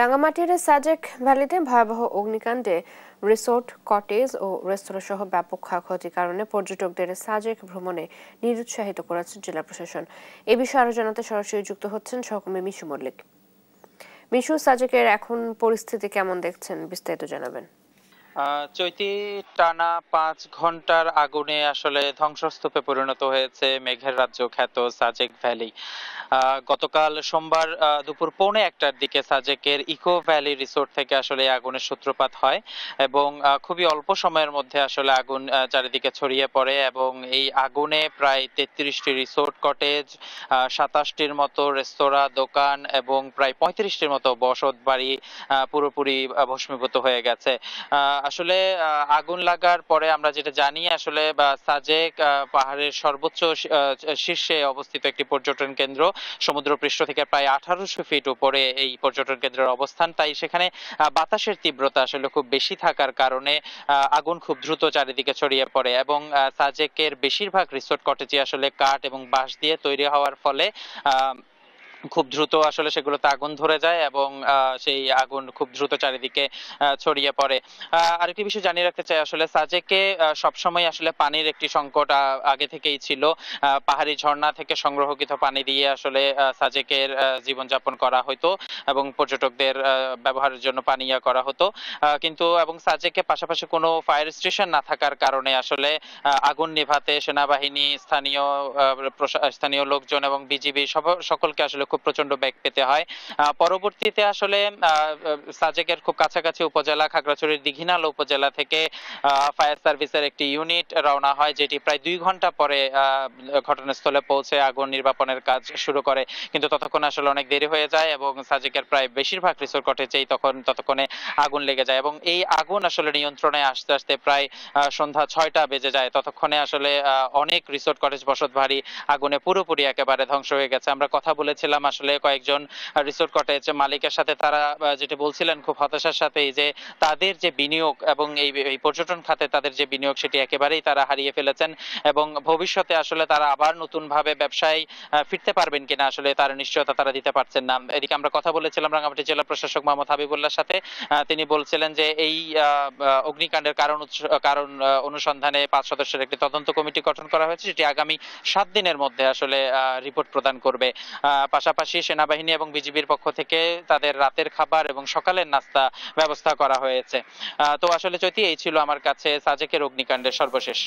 রাঙামাটির সাজেক ভ্যালিতে ভয়াবহ অগ্নিকাণ্ডে রিসোর্ট, কটেজ ও রেস্তোরাঁ সহ ব্যাপক ক্ষয়ক্ষতির কারণে পর্যটকদের সাজেক ভ্রমণে নিরুৎসাহিত করেছে জেলা প্রশাসন। এ বিষয়ে আরো জানাতে সরাসরি যুক্ত হচ্ছেন সহকর্মী মিশু মল্লিক। মিশু, সাজেকের এখন পরিস্থিতি কেমন দেখছেন, বিস্তারিত জানাবেন। চৈতি টানা 5 ঘন্টার আগুনে আসলে ধ্বংসস্তূপে পরিণত হয়েছে মেঘের রাজ্য খ্যাত সাজেক ভ্যালি। গতকাল সোমবার দুপুর 1:15টার দিকে সাজেকের ইকো ভ্যালি রিসোর্ট থেকে আসলে আগুনের সূত্রপাত হয় এবং খুবই অল্প সময়ের মধ্যে আসলে আগুন চারিদিকে ছড়িয়ে পড়ে এবং এই আগুনে প্রায় 33টি রিসোর্ট, কটেজ, 27টির মতো রেস্তোরাঁ, দোকান এবং প্রায় 35টির মতো বসত বাড়ি পুরোপুরি ভস্মীভূত হয়ে গেছে। আসলে আগুন লাগার পরে আমরা যেটা জানি আসলে সাজেক পাহাড়ের সর্বোচ্চ শীর্ষে অবস্থিত একটি পর্যটন কেন্দ্র। সমুদ্রপৃষ্ঠ থেকে প্রায় 1800 ফিট উপরে এই পর্যটন কেন্দ্রের অবস্থান, তাই সেখানে বাতাসের তীব্রতা আসলে খুব বেশি থাকার কারণে আগুন খুব দ্রুত চারিদিকে ছড়িয়ে পড়ে এবং সাজেকের বেশিরভাগ রিসোর্ট কটেজই আসলে কাঠ এবং বাঁশ দিয়ে তৈরি হওয়ার ফলে খুব দ্রুত আসলে সেগুলোতে আগুন ধরে যায় এবং সেই আগুন খুব দ্রুত চারিদিকে ছড়িয়ে পড়ে। আরেকটি বিষয় জানিয়ে রাখতে চাই, আসলে সাজেকে সবসময় আসলে পানির একটি সংকট আগে থেকেই ছিল। পাহাড়ি ঝর্ণা থেকে সংগ্রহকৃত পানি দিয়ে আসলে সাজেকের জীবনযাপন করা হতো এবং পর্যটকদের ব্যবহারের জন্য পানি করা হতো, কিন্তু এবং সাজেকে পাশাপাশি কোনো ফায়ার স্টেশন না থাকার কারণে আসলে আগুন নেভাতে সেনাবাহিনী, স্থানীয় লোকজন এবং বিজিবি সকলকে আসলে খুব প্রচন্ড বেগ পেতে হয়। পরবর্তীতে আসলে সাজেকের খুব কাছাকাছি উপজেলা খাগড়াছড়ির দীঘিনালা উপজেলা থেকে ফায়ার সার্ভিসের একটি ইউনিট রওনা হয়, যেটি প্রায় 2 ঘন্টা পরে ঘটনাস্থলে পৌঁছে আগুন নির্বাপনের কাজ শুরু করে, কিন্তু ততক্ষণ আসলে অনেক দেরি হয়ে যায় এবং সাজেকের প্রায় বেশিরভাগ রিসোর্ট কটেজেই ততক্ষণে আগুন লেগে যায় এবং এই আগুন আসলে নিয়ন্ত্রণে আসতে আসতে প্রায় সন্ধ্যা 6টা বেজে যায়। ততক্ষণে আসলে অনেক রিসোর্ট কটেজ বসত বাড়ি আগুনে পুরোপুরি একেবারে ধ্বংস হয়ে গেছে। আমরা কথা বলেছিলাম আসলে কয়েকজন রিসোর্ট কটেজ মালিকের সাথে, তারা যেটা বলছিলেন খুব হতাশার সাথে, যে তাদের যে বিনিয়োগ এবং এই পর্যটন খাতে তাদের যে বিনিয়োগ সেটি একেবারেই তারা হারিয়ে ফেলেছেন এবং ভবিষ্যতে আসলে তারা আবার নতুন ভাবে ব্যবসায় ফিরতে পারবেন কিনা আসলে তার নিশ্চয়তা তারা দিতে পারছেন না। এদিকে আমরা কথা বলেছিলাম রাঙামাটি জেলা প্রশাসক মোহাম্মদ হাবিবুল্লাহর সাথে। তিনি বলছিলেন যে এই অগ্নিকাণ্ডের কারণ অনুসন্ধানে 5 সদস্যের একটি তদন্ত কমিটি গঠন করা হয়েছে, যেটি আগামী 7 দিনের মধ্যে আসলে রিপোর্ট প্রদান করবে। পাশাপাশি সেনাবাহিনী এবং বিজিবির পক্ষ থেকে তাদের রাতের খাবার এবং সকালের নাস্তা ব্যবস্থা করা হয়েছে। তো আসলে চৈতি, এই ছিল আমার কাছে সাজেকের অগ্নিকাণ্ডের সর্বশেষ।